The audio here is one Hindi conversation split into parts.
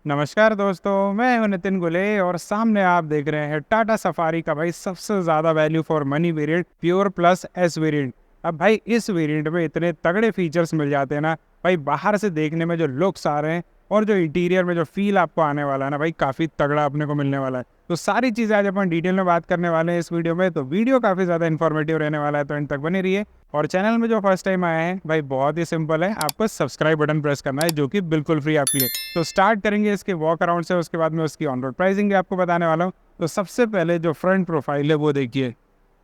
नमस्कार दोस्तों, मैं हूं नितिन गुले और सामने आप देख रहे हैं टाटा सफारी का भाई सबसे ज़्यादा value for money variant pure plus S variant. अब भाई इस वेरिएंट में इतने तगड़े फीचर्स मिल जाते हैं ना भाई, बाहर से देखने में जो लुक्स आ रहे हैं और जो इंटीरियर में जो फील आपको आने वाला है ना भाई, काफ़ी तगड़ा अपने को मिलने वाला है। तो सारी चीज़ें आज अपन डिटेल में बात करने वाले हैं इस वीडियो में, तो वीडियो काफ़ी ज़्यादा इन्फॉर्मेटिव रहने वाला है, तो एंड तक बने रहिए। और चैनल में जो फर्स्ट टाइम आए हैं भाई, बहुत ही सिंपल है, आपको सब्सक्राइब बटन प्रेस करना है जो कि बिल्कुल फ्री आपके लिए। तो स्टार्ट करेंगे इसके वॉक अराउंड से, उसके बाद में उसकी ऑन रोड प्राइसिंग भी आपको बताने वाला हूँ। तो सबसे पहले जो फ्रंट प्रोफाइल है वो देखिए,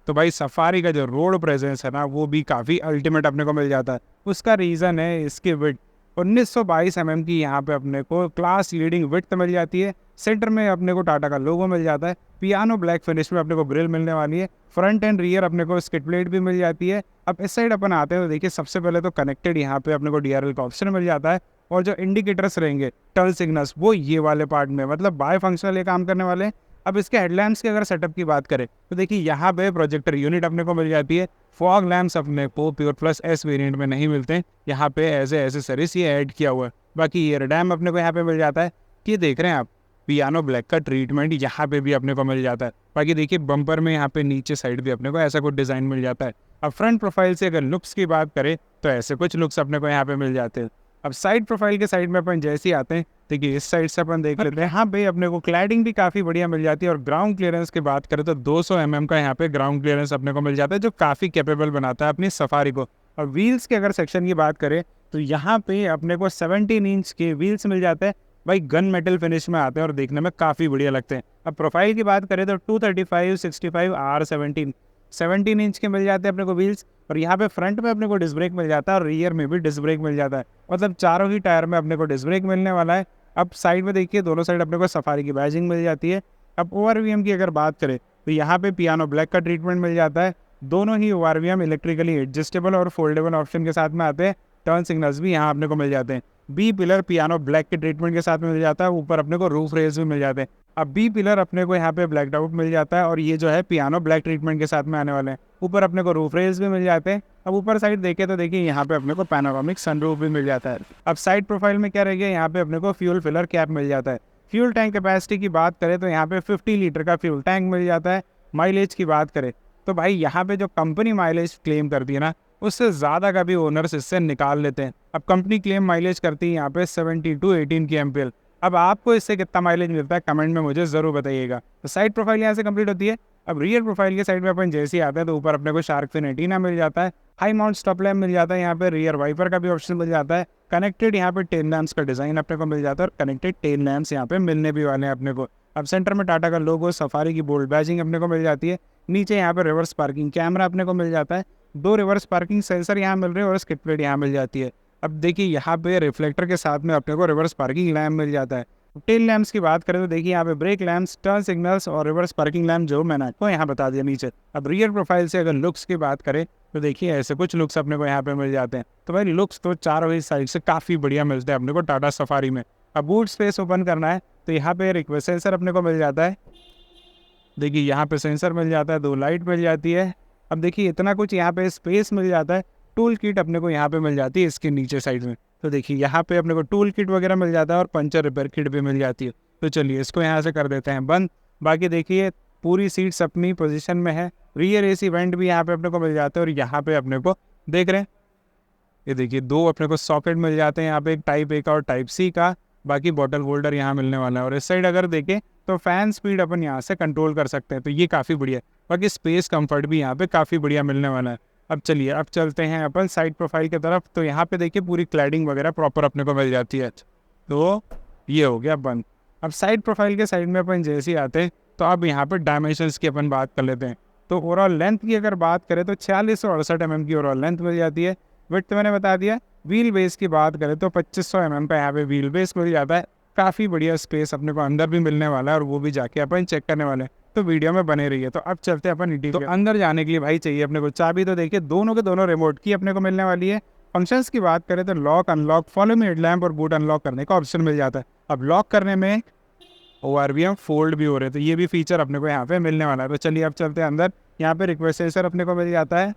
तो भाई सफारी का जो रोड प्रेजेंस है ना वो भी काफ़ी अल्टीमेट अपने को मिल जाता है। उसका रीज़न है इसकी विड्थ, 1922 mm की यहाँ पे अपने को क्लास लीडिंग विड्थ मिल जाती है। सेंटर में अपने को टाटा का लोगो मिल जाता है, पियानो ब्लैक फिनिश में अपने को ग्रिल मिलने वाली है, फ्रंट एंड रियर अपने को स्किड प्लेट भी मिल जाती है। अब इस साइड अपन आते हैं तो देखिए, सबसे पहले तो कनेक्टेड यहाँ पे अपने को DRL का ऑप्शन मिल जाता है, और जो इंडिकेटर्स रहेंगे टर्न सिग्नल्स वो ये वाले पार्ट में, मतलब बाय फंक्शनल ये काम करने वाले हैं। अब इसके हेडलैम्प्स की अगर सेटअप की बात करें तो देखिए, यहाँ पे प्रोजेक्टर यूनिट अपने को मिल जाती है। फॉग लैम्प्स अपने को प्योर प्लस एस वेरिएंट में नहीं मिलते हैं, यहाँ पे एज ए एसेसरीज ये ऐड किया हुआ है। बाकी ईयर डैम अपने को यहाँ पे मिल जाता है, कि देख रहे हैं आप पियानो ब्लैक का ट्रीटमेंट यहाँ पे भी अपने को मिल जाता है। बाकी देखिए बम्पर में यहाँ पे नीचे साइड भी अपने को ऐसा कुछ डिज़ाइन मिल जाता है। अब फ्रंट प्रोफाइल से अगर लुक्स की बात करें तो ऐसे कुछ लुक्स अपने को यहाँ पे मिल जाते हैं। अब साइड प्रोफाइल के साइड में अपन जैसे ही आते हैं, देखिए इस साइड से अपन देख लेते हैं, यहाँ पे अपने को क्लैडिंग भी काफ़ी बढ़िया मिल जाती है। और ग्राउंड क्लियरेंस की बात करें तो 200 mm का यहाँ पे ग्राउंड क्लियरेंस अपने को मिल जाता है, जो काफ़ी कैपेबल बनाता है अपनी सफारी को। और व्हील्स के अगर सेक्शन की बात करें तो यहाँ पे अपने को 17 इंच के व्हील्स मिल जाते हैं भाई, गन मेटल फिनिश में आते हैं और देखने में काफ़ी बढ़िया लगते हैं। अब प्रोफाइल की बात करें तो 235, 65, R17 17 इंच के मिल जाते हैं अपने को व्हील्स। और यहाँ पे फ्रंट में अपने को डिस्क ब्रेक मिल जाता है और रियर में भी डिस्क ब्रेक मिल जाता है, मतलब चारों ही टायर में अपने को डिस्क ब्रेक मिलने वाला है। अब साइड में देखिए, दोनों साइड अपने को सफारी की बैजिंग मिल जाती है। अब ORVM की अगर बात करें तो यहाँ पे पियानो ब्लैक का ट्रीटमेंट मिल जाता है। दोनों ही ORVM इलेक्ट्रिकली एडजस्टेबल और फोल्डेबल ऑप्शन के साथ में आते हैं। टर्न सिग्नल्स भी यहाँ अपने को मिल जाते हैं। बी पिलर पियानो ब्लैक के ट्रीटमेंट के साथ में मिल जाता है, ऊपर अपने को रूफ रेल्स भी मिल जाते हैं। अब बी पिलर अपने को यहाँ पे ब्लैक आउट मिल जाता है, और ये जो है पियानो ब्लैक ट्रीटमेंट के साथ में आने वाले हैं। ऊपर अपने को रूफ रेल्स भी मिल जाते हैं। अब ऊपर साइड देखें तो देखिए, यहाँ पे अपने को पैनोरामिक सनरूफ भी मिल जाता है। अब साइड प्रोफाइल में क्या रहेगा, यहाँ पे अपने को फ्यूल फिलर कैप मिल जाता है। फ्यूल टैंक कैपेसिटी की बात करें तो यहाँ पे 50 लीटर का फ्यूल टैंक मिल जाता है। माइलेज की बात करें तो भाई, यहाँ पे जो कंपनी माइलेज क्लेम करती है ना, उससे ज़्यादा का भी ओनर्स इससे निकाल लेते हैं। अब कंपनी क्लेम माइलेज करती है यहाँ पे 72-18 की MPL। अब आपको इससे कितना माइलेज मिलता है कमेंट में मुझे ज़रूर बताइएगा। तो साइड प्रोफाइल यहाँ से कंप्लीट होती है। अब रियर प्रोफाइल के साइड में अपन जैसे ही आते हैं तो ऊपर अपने को शार्क फिन एंटीना मिल जाता है, हाई माउंट स्टॉप लैम्प मिल जाता है, यहाँ पे रियर वाइपर का भी ऑप्शन मिल जाता है। कनेक्टेड यहाँ पे टेल लैम्प्स का डिज़ाइन अपने को मिल जाता है, और कनेक्टेड टेल लैम्प्स यहाँ पे मिलने भी वाले हैं अपने को। अब सेंटर में टाटा का लोगो, सफारी की बोल्ड बैजिंग अपने को मिल जाती है। नीचे यहाँ पे रिवर्स पार्किंग कैमरा अपने को मिल जाता है, 2 रिवर्स पार्किंग सेंसर यहाँ मिल रहे हैं और स्किड प्लेट यहाँ मिल जाती है। अब देखिए, यहाँ पे रिफ्लेक्टर के साथ में अपने को रिवर्स पार्किंग लैम्प मिल जाता है। टेल लैम्प्स की बात करें तो देखिए, यहाँ पे ब्रेक लैम्प्स, टर्न सिग्नल्स और रिवर्स पार्किंग लैम्प जो मैंने आपको यहाँ बता दिया नीचे। अब रियर प्रोफाइल से अगर लुक्स की बात करें तो देखिए, ऐसे कुछ लुक्स अपने को यहाँ पे मिल जाते हैं। तो भाई लुक्स तो चारों ही साइड से काफ़ी बढ़िया मिलते हैं अपने को टाटा सफारी में। अब बूट स्पेस ओपन करना है तो यहाँ पे रिक्वेस्ट सेंसर अपने को मिल जाता है। देखिए यहाँ पे सेंसर मिल जाता है, 2 लाइट मिल जाती है। अब देखिए इतना कुछ यहाँ पे स्पेस मिल जाता है। टूल किट अपने को यहाँ पे मिल जाती है इसके नीचे साइड में। तो देखिए यहाँ पे अपने को टूल किट वगैरह मिल जाता है और पंचर रिपेयर किट भी मिल जाती है। तो चलिए इसको यहाँ से कर देते हैं बंद। बाकी देखिए, पूरी सीट्स अपनी पोजीशन में है। रियर AC वेंट भी यहाँ पे अपने को मिल जाते हैं, और यहाँ पे अपने को देख रहे हैं, ये देखिए 2 अपने को सॉकेट मिल जाते हैं यहाँ पे, एक टाइप A का और टाइप C का। बाकी बॉटल होल्डर यहाँ मिलने वाला है। और इस साइड अगर देखें तो फैन स्पीड अपन यहाँ से कंट्रोल कर सकते हैं, तो ये काफ़ी बढ़िया है। बाकी स्पेस कंफर्ट भी यहाँ पे काफ़ी बढ़िया मिलने वाला है। अब चलिए, अब चलते हैं अपन साइड प्रोफाइल की तरफ। तो यहाँ पे देखिए, पूरी क्लैडिंग वगैरह प्रॉपर अपने को मिल जाती है। तो ये हो गया बंद। अब साइड प्रोफाइल के साइड में अपन जैसे ही आते हैं तो अब यहाँ पर डायमेंशंस की अपन बात कर लेते हैं। तो ओवरऑल लेंथ की अगर बात करें तो 4668 mm की ओवरऑल लेंथ मिल जाती है। विड्थ मैंने बता दिया। व्हील बेस की बात करें तो 2500 mm का यहाँ पे व्हील बेस मिल जाता है। काफ़ी बढ़िया स्पेस अपने को अंदर भी मिलने वाला है, और वो भी जाके अपन चेक करने वाले हैं, तो वीडियो में बने रहिए। तो अब चलते हैं अपन तो अंदर जाने के लिए भाई चाहिए अपने को चाबी। तो देखिए, दोनों के दोनों रिमोट की अपने को मिलने वाली है। फंक्शंस की बात करें तो lock, unlock, follow me headlamp और बूट अनलॉक करने का ऑप्शन मिल जाता है। अब लॉक करने में ORVM फोल्ड भी हो रहे हैं, तो ये भी फीचर अपने को यहाँ पे मिलने वाला है। तो चलिए अब चलते हैं अंदर। यहाँ पे रिक्वेस्ट सेंसर अपने को मिल जाता है।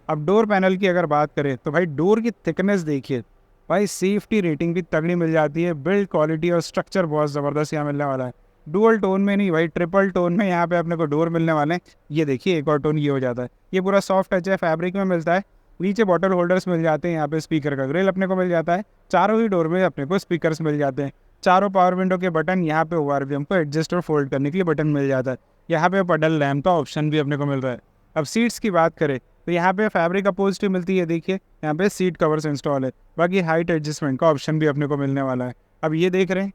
अब डोर पैनल की अगर बात करें तो भाई, डोर की थिकनेस देखिए, भाई सेफ्टी रेटिंग भी तगड़ी मिल जाती है, बिल्ड क्वालिटी और स्ट्रक्चर बहुत ज़बरदस्त यहाँ मिलने वाला है। डुअल टोन में नहीं भाई, ट्रिपल टोन में यहाँ पे अपने को डोर मिलने वाले हैं। ये देखिए एक और टोन ये हो जाता है, ये पूरा सॉफ्ट टच है, फैब्रिक में मिलता है। नीचे बॉटल होल्डर्स मिल जाते हैं, यहाँ पे स्पीकर का ग्रिल अपने को मिल जाता है। चारों ही डोर में अपने को स्पीकर्स मिल जाते हैं। चारों पावर विंडो के बटन, यहाँ पे ORVM को एडजस्ट और फोल्ड करने के लिए बटन मिल जाता है। यहाँ पे पडल लैम्प का ऑप्शन भी अपने को मिल रहा है। अब सीट्स की बात करें तो यहाँ पे फैब्रिक अपॉजिटिव मिलती है, देखिए यहाँ पे सीट कवर्स इंस्टॉल है। बाकी हाइट एडजस्टमेंट का ऑप्शन भी अपने को मिलने वाला है। अब ये देख रहे हैं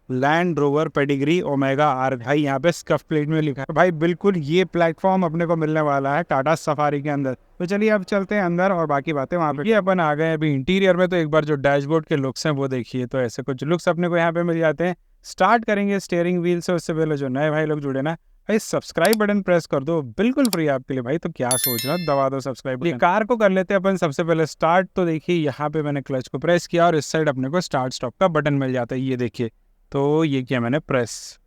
Land Rover Pedigree Omega R, भाई यहाँ पे स्कफ प्लेट में लिखा है। भाई बिल्कुल ये प्लेटफॉर्म अपने को मिलने वाला है टाटा सफारी के अंदर। तो चलिए अब चलते हैं अंदर और बाकी बातें वहाँ पे। ये अपन आ गए अभी इंटीरियर में, तो एक बार जो डैशबोर्ड के लुक्स हैं वो देखिए। तो ऐसे कुछ लुक्स अपने को यहाँ पे मिल जाते हैं। स्टार्ट करेंगे स्टीयरिंग व्हील से, उससे पहले जो नए भाई लोग जुड़े ना भाई सब्सक्राइब बटन प्रेस कर दो, बिल्कुल फ्री आपके लिए भाई। तो क्या सोच रहा, दबा दो सब्सक्राइब बटन। कार को कर लेते हैं अपन सबसे पहले स्टार्ट। तो देखिए यहाँ पे मैंने क्लच को प्रेस किया और इस साइड अपने को स्टार्ट स्टॉप का बटन मिल जाता है, ये देखिए। तो ये किया मैंने प्रेस,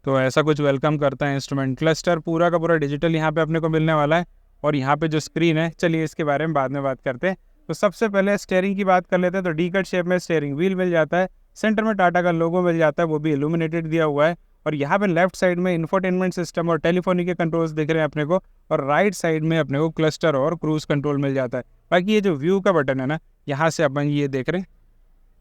तो ऐसा कुछ वेलकम करता है इंस्ट्रूमेंट क्लस्टर। पूरा का पूरा डिजिटल यहाँ पे अपने को मिलने वाला है। और यहाँ पे जो स्क्रीन है, चलिए इसके बारे में बाद में बात करते हैं। तो सबसे पहले स्टीयरिंग की बात कर लेते हैं। तो डी कट शेप में स्टीयरिंग व्हील मिल जाता है। सेंटर में टाटा का लोगो मिल जाता है, वो भी इल्यूमिनेटेड दिया हुआ है। और यहाँ पे लेफ्ट साइड में इंफोटेनमेंट सिस्टम और टेलीफोनी के कंट्रोल्स दिख रहे हैं अपने को। और राइट साइड में अपने को क्लस्टर और क्रूज कंट्रोल मिल जाता है। बाकी ये जो व्यू का बटन है ना, यहाँ से अपन ये देख रहे हैं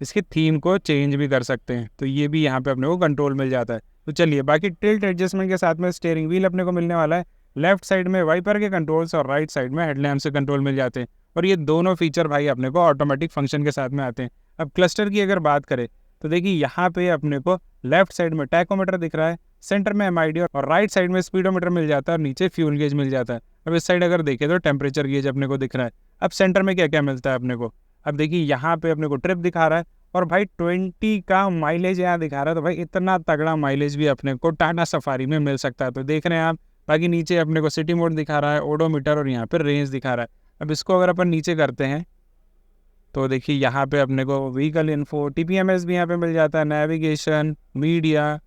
इसकी थीम को चेंज भी कर सकते हैं। तो ये भी यहाँ पे अपने को कंट्रोल मिल जाता है। तो चलिए बाकी टिल्ट एडजस्टमेंट के साथ में स्टीयरिंग व्हील अपने को मिलने वाला है। लेफ्ट साइड में वाइपर के कंट्रोल्स और राइट साइड में हेडलैम्प से कंट्रोल मिल जाते हैं। और ये दोनों फीचर भाई अपने को ऑटोमेटिक फंक्शन के साथ में आते हैं। अब क्लस्टर की अगर बात करें तो देखिए यहाँ पे अपने को लेफ्ट साइड में टैकोमीटर दिख रहा है, सेंटर में MID और राइट साइड में स्पीडोमीटर मिल जाता है और नीचे फ्यूल गेज मिल जाता है। अब इस साइड अगर देखें तो टेम्परेचर गेज अपने को दिख रहा है। अब सेंटर में क्या क्या मिलता है अपने को, अब देखिए यहाँ पे अपने को ट्रिप दिखा रहा है और भाई 20 का माइलेज यहाँ दिखा रहा है। तो भाई इतना तगड़ा माइलेज भी अपने को टाटा सफारी में मिल सकता है, तो देख रहे हैं आप। बाकी नीचे अपने को सिटी मोड दिखा रहा है, ओडोमीटर और यहाँ पे रेंज दिखा रहा है। अब इसको अगर अपन नीचे करते हैं तो देखिए यहाँ पे अपने को व्हीकल इन्फो, TPMS भी यहाँ पे मिल जाता है, navigation, media,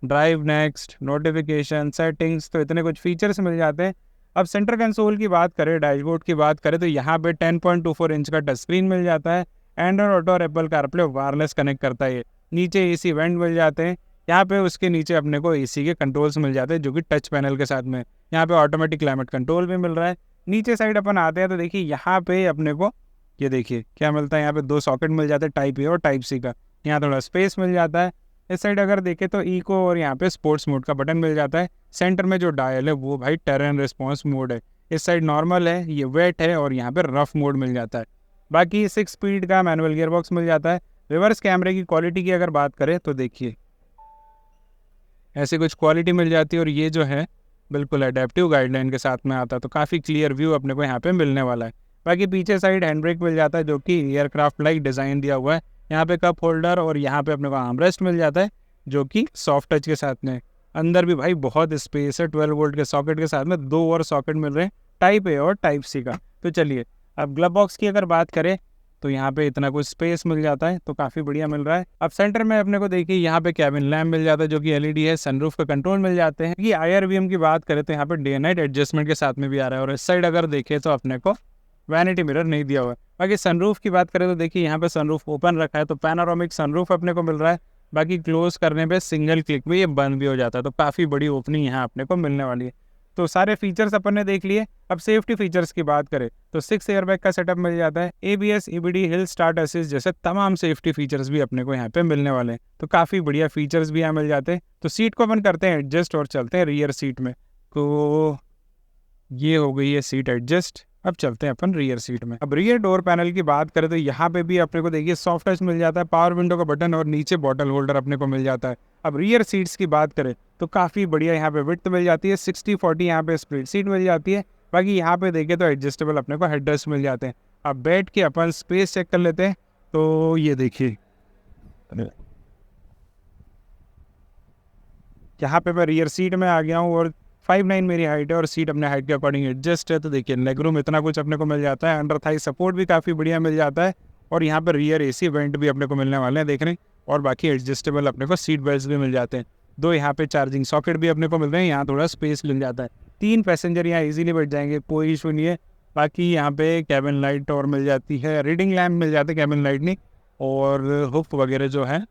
drive next, notification, settings, तो इतने कुछ फीचर्स मिल जाते हैं। अब सेंटर कंसोल की बात करें, डैशबोर्ड की बात करें तो यहाँ पे 10.24 इंच का टच स्क्रीन मिल जाता है। एंड्रॉइड ऑटो और एप्पल कारप्ले वायरलेस कनेक्ट करता है। नीचे AC वेंट मिल जाते हैं। यहाँ पे उसके नीचे अपने को AC के कंट्रोल्स मिल जाते हैं जो कि टच पैनल के साथ में। यहाँ पे ऑटोमेटिक क्लाइमेट कंट्रोल भी मिल रहा है। नीचे साइड अपन आते हैं तो देखिए यहाँ पे अपने को ये देखिए क्या मिलता है, यहाँ पे 2 सॉकेट मिल जाते हैं, टाइप A और टाइप C का। यहाँ थोड़ा स्पेस मिल जाता है। इस साइड अगर देखें तो इको और यहाँ पे स्पोर्ट्स मोड का बटन मिल जाता है। सेंटर में जो डायल है वो भाई टेरेन रिस्पॉन्स मोड है। इस साइड नॉर्मल है, ये वेट है और यहाँ पे रफ मोड मिल जाता है। बाकी 6 स्पीड का मैनुअल गियरबॉक्स मिल जाता है। रिवर्स कैमरे की क्वालिटी की अगर बात करें तो देखिए ऐसे कुछ क्वालिटी मिल जाती है। और ये जो है बिल्कुल एडेप्टिव गाइडलाइन के साथ में आता है, तो काफ़ी क्लियर व्यू अपने को यहाँ पे मिलने वाला है। बाकी पीछे साइड हैंड ब्रेक मिल जाता है जो कि एयरक्राफ्ट लाइक डिज़ाइन दिया हुआ है। यहाँ पे कप होल्डर और यहाँ पे अपने को आर्मरेस्ट मिल जाता है जो कि सॉफ्ट टच के साथ में। अंदर भी भाई बहुत स्पेस है, 12 वोल्ट के सॉकेट के साथ में 2 और सॉकेट मिल रहे हैं, टाइप A और टाइप C का। तो चलिए अब ग्लव बॉक्स की अगर बात करें तो यहाँ पे इतना कुछ स्पेस मिल जाता है, तो काफ़ी बढ़िया मिल रहा है। अब सेंटर में अपने को देखिए यहाँ पे कैबिन लैम्प मिल जाता है जो कि LED है। सनरूफ का कंट्रोल मिल जाते हैं। कि IRVM की बात करें तो यहाँ पे डे नाइट एडजस्टमेंट के साथ में भी आ रहा है। और इस साइड अगर देखें तो अपने को वैनिटी मिरर नहीं दिया हुआ है। बाकी सनरूफ की बात करें तो देखिए यहाँ पे सनरूफ ओपन रखा है, तो पैनोरामिक सनरूफ अपने को मिल रहा है। बाकी क्लोज करने पे सिंगल क्लिक में ये बंद भी हो जाता है, तो काफ़ी बड़ी ओपनिंग यहाँ अपने को मिलने वाली है। तो सारे फीचर्स अपन ने देख लिए। अब सेफ्टी फीचर्स की बात करें तो 6 एयरबैग का सेटअप मिल जाता है। ABS, EBD, hill start assist जैसे तमाम सेफ्टी फीचर्स भी अपने को यहाँ पे मिलने वाले हैं, तो काफ़ी बढ़िया फीचर्स भी यहाँ मिल जाते हैं। तो सीट को अपन करते हैं एडजस्ट और चलते हैं रियर सीट में। तो ये हो गई है सीट एडजस्ट। अब चलते हैं अपन रियर सीट में। अब रियर डोर पैनल की बात करें तो यहाँ पे भी अपने को देखिए सॉफ्ट टच मिल जाता है, पावर विंडो का बटन और नीचे बॉटल होल्डर अपने को मिल जाता है। अब रियर सीट्स की बात करें तो काफ़ी बढ़िया यहाँ पे विड्थ मिल जाती है, 60/40 यहाँ पे स्प्लिट सीट मिल जाती है। बाकी यहाँ पे देखें तो एडजस्टेबल अपने को हेडरेस्ट मिल जाते हैं। अब बैठ के अपन स्पेस चेक कर लेते हैं। तो ये देखिए यहाँ पे मैं रियर सीट में आ गया हूँ और 5'9" मेरी हाइट है और सीट अपने हाइट के अकॉर्डिंग एडजस्ट है। तो देखिए लेग रूम इतना कुछ अपने को मिल जाता है। अंडर थाई सपोर्ट भी काफ़ी बढ़िया मिल जाता है। और यहाँ पर रियर AC वेंट भी अपने को मिलने वाले हैं, देख रहे हैं। और बाकी एडजस्टेबल अपने को सीट बेल्ट भी मिल जाते हैं। 2 यहाँ पे चार्जिंग सॉकेट भी अपने को मिल रहे हैं, यहाँ थोड़ा स्पेस मिल जाता है। 3 पैसेंजर यहाँ ईजिली बैठ जाएंगे, कोई इशू नहीं है। बाकी यहाँ पे कैबिन लाइट और मिल जाती है, रीडिंग लैम्प मिल जाते हैं कैबिन लाइट नहीं, और हुक वगैरह जो है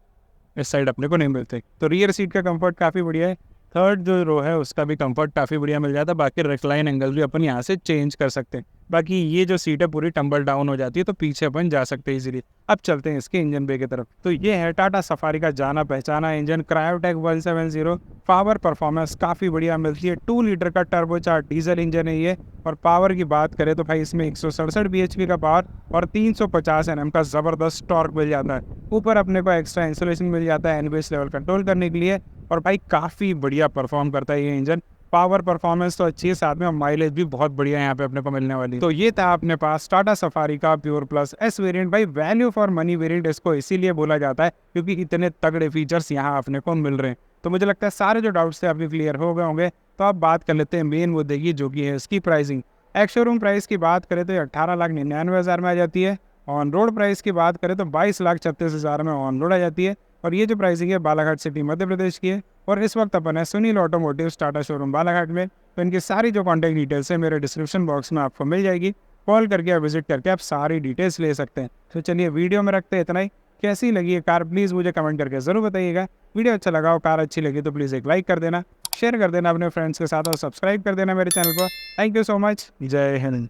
इस साइड अपने को नहीं मिलते। तो रियर सीट का कंफर्ट काफ़ी बढ़िया है। थर्ड जो रो है उसका भी कंफर्ट काफ़ी बढ़िया मिल जाता है। बाकी रिक्लाइन एंगल भी अपन यहाँ से चेंज कर सकते हैं। बाकी ये जो सीट है पूरी टम्बल डाउन हो जाती है, तो पीछे अपन जा सकते हैं इजीली। अब चलते हैं इसके इंजन बे की तरफ। तो ये है टाटा सफारी का जाना पहचाना इंजन क्रायोटेक 170। पावर परफॉर्मेंस काफ़ी बढ़िया मिलती है। 2 लीटर का टर्बोचार्ज डीजल इंजन है ये। और पावर की बात करें तो भाई इसमें 167 bhp का पावर और 350 Nm का ज़बरदस्त टॉर्क मिल जाता है। ऊपर अपने को एक्स्ट्रा इंसुलेशन मिल जाता है एनबीएस लेवल कंट्रोल करने के लिए। और भाई काफ़ी बढ़िया परफॉर्म करता है ये इंजन। पावर परफॉर्मेंस तो अच्छी है, साथ में माइलेज भी बहुत बढ़िया है यहाँ पे अपने को मिलने वाली। तो ये था अपने पास टाटा सफारी का प्योर प्लस एस वेरिएंट। भाई वैल्यू फॉर मनी वेरिएंट इसको इसीलिए बोला जाता है क्योंकि इतने तगड़े फीचर्स यहाँ अपने को मिल रहे हैं। तो मुझे लगता है सारे जो डाउट्स थे आपके क्लियर हो गए होंगे। तो आप बात कर लेते हैं मेन मुद्दे की, जो कि है इसकी प्राइसिंग। एक्स शोरूम प्राइस की बात करें तो 18,99,000 में आ जाती है। ऑन रोड प्राइस की बात करें तो 22,36,000 में ऑन रोड आ जाती है। और ये जो प्राइसिंग है बालाघाट सिटी मध्य प्रदेश की है। और इस वक्त अपन है सुनील ऑटोमोटिव टाटा शोरूम बालाघाट में। तो इनकी सारी जो कॉन्टैक्ट डिटेल्स है मेरे डिस्क्रिप्शन बॉक्स में आपको मिल जाएगी। कॉल करके या विजिट करके आप सारी डिटेल्स ले सकते हैं। तो चलिए वीडियो में रखते हैं इतना ही। कैसी लगी है कार प्लीज़ मुझे कमेंट करके ज़रूर बताइएगा। वीडियो अच्छा लगा हो, कार अच्छी लगी तो प्लीज़ एक लाइक कर देना, शेयर कर देना अपने फ्रेंड्स के साथ और सब्सक्राइब कर देना मेरे चैनल को। Thank you so much. जय हिंद।